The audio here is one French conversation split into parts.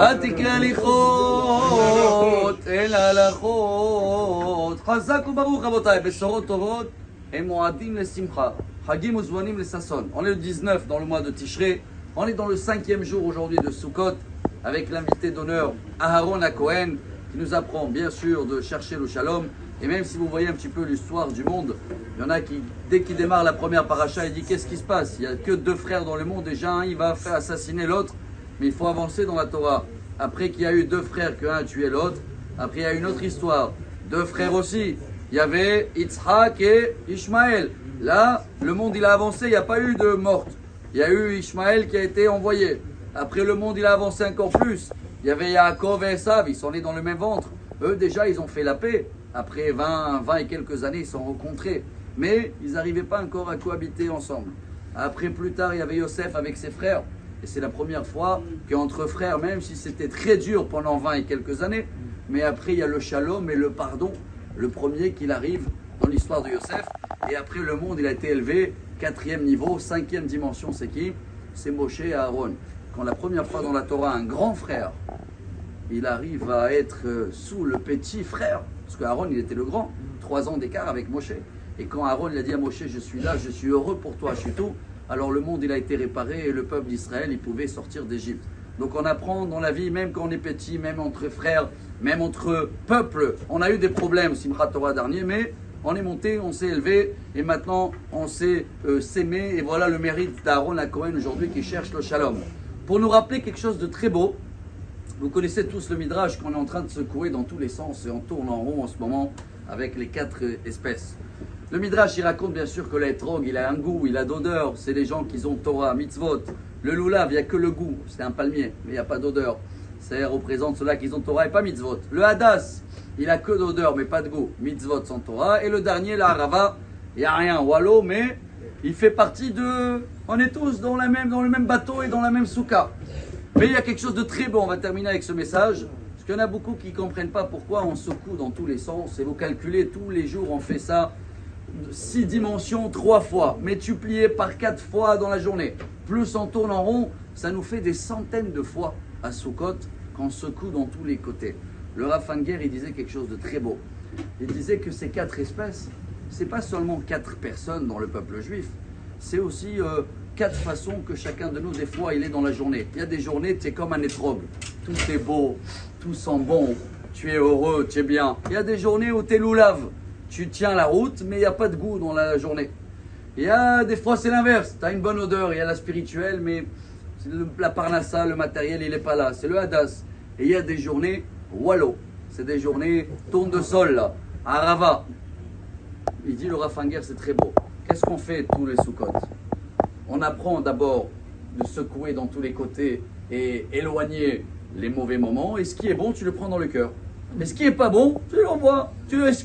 תקרא הליכות אל הלכות. חזק וברוך רבותיי, בשורות טובות הם מועדים לשמחה. חגים וזמנים לששון. On est le 19 dans le mois de Tishré. On est dans le 5e jour aujourd'hui de Sukkot avec l'invité d'honneur Aharon Cohen qui nous apprend bien sûr de chercher le shalom. Et même si vous voyez un petit peu l'histoire du monde, il y en a qui, dès qu'il démarre la première paracha, il dit qu'est-ce qui se passe? Il n'y a que 2 frères dans le monde, déjà un il va faire assassiner l'autre, mais il faut avancer dans la Torah. Après qu'il y a eu 2 frères, qu'un a tué l'autre, après il y a une autre histoire, 2 frères aussi. Il y avait Yitzhak et Ishmaël. Là, le monde il a avancé, il n'y a pas eu de morte. Il y a eu Ishmaël qui a été envoyé. Après le monde il a avancé encore plus. Il y avait Yaakov et Esav, ils sont nés dans le même ventre. Eux déjà ils ont fait la paix. Après 20 et quelques années, ils se sont rencontrés. Mais ils n'arrivaient pas encore à cohabiter ensemble. Après, plus tard, il y avait Yosef avec ses frères. Et c'est la première fois qu'entre frères, même si c'était très dur pendant 20 et quelques années, mais après, il y a le shalom et le pardon. Le premier qu'il arrive dans l'histoire de Yosef. Et après, le monde, il a été élevé. 4e niveau, 5e dimension, c'est qui? C'est Moshe et Aaron. Quand la première fois dans la Torah, un grand frère, il arrive à être sous le petit frère. Parce qu'Aaron, il était le grand, 3 ans d'écart avec Moshe. Et quand Aaron il a dit à Moshe, je suis là, je suis heureux pour toi, je suis tout, alors le monde il a été réparé et le peuple d'Israël, il pouvait sortir d'Égypte. Donc on apprend dans la vie, même quand on est petit, même entre frères, même entre peuples, on a eu des problèmes, Simchat Torah dernier, mais on est monté, on s'est élevé, et maintenant on s'est s'aimer, et voilà le mérite d'Aaron à Cohen aujourd'hui qui cherche le shalom. Pour nous rappeler quelque chose de très beau, vous connaissez tous le Midrash qu'on est en train de secouer dans tous les sens et on tourne en rond en ce moment avec les 4 espèces. Le Midrash, il raconte bien sûr que l'étrog, il a un goût, il a d'odeur. C'est les gens qui ont Torah, mitzvot. Le lulav, il n'y a que le goût. C'est un palmier, mais il n'y a pas d'odeur. Ça représente ceux-là qui ont Torah et pas mitzvot. Le hadas, il a que d'odeur, mais pas de goût. Mitzvot sans Torah. Et le dernier, la harava, il n'y a rien. Wallo, mais il fait partie de... On est tous dans le même bateau et dans la même soukha. Mais il y a quelque chose de très beau, on va terminer avec ce message, parce qu'il y en a beaucoup qui ne comprennent pas pourquoi on secoue dans tous les sens, et vous calculez, tous les jours on fait ça, 6 dimensions, 3 fois, multiplié par 4 fois dans la journée, plus on tourne en rond, ça nous fait des centaines de fois à Sukkot, quand on secoue dans tous les côtés. Le Rav Fanger, il disait quelque chose de très beau, il disait que ces 4 espèces, ce n'est pas seulement 4 personnes dans le peuple juif, c'est aussi... 4 façons que chacun de nous, des fois, il est dans la journée. Il y a des journées, tu es comme un étrog. Tout est beau, tout sent bon, tu es heureux, tu es bien. Il y a des journées où tu es loulave. Tu tiens la route, mais il n'y a pas de goût dans la journée. Il y a des fois, c'est l'inverse. Tu as une bonne odeur, il y a la spirituelle, mais la parnassa, le matériel, il n'est pas là. C'est le hadas. Et il y a des journées wallo. C'est des journées tourne de sol, là. Arava. Il dit, le Rav Fanger, c'est très beau. Qu'est-ce qu'on fait tous les Sukkot? On apprend d'abord de secouer dans tous les côtés et éloigner les mauvais moments. Et ce qui est bon, tu le prends dans le cœur. Et ce qui n'est pas bon, tu l'envoies.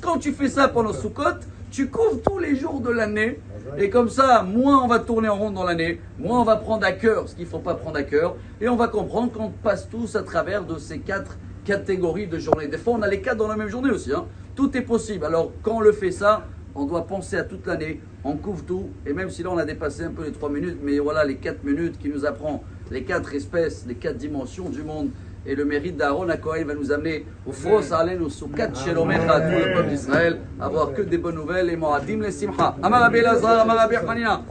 Quand tu fais ça pendant Sukkot, tu couvres tous les jours de l'année. Et comme ça, moins on va tourner en rond dans l'année, moins on va prendre à cœur ce qu'il ne faut pas prendre à cœur. Et on va comprendre qu'on passe tous à travers de ces 4 catégories de journées. Des fois, on a les 4 dans la même journée aussi. Hein. Tout est possible. Alors, quand on le fait ça, on doit penser à toute l'année, on couvre tout, et même si là on a dépassé un peu les 3 minutes, mais voilà les 4 minutes qui nous apprend les 4 espèces, les 4 dimensions du monde, et le mérite d'Aaron Cohen va nous amener au Fros Alenu Sukat Shelomecha à tout le peuple d'Israël, avoir que des bonnes nouvelles, et Moadim les Simcha. Amar Rabbi Elazar, Amar Rabbi Hanina.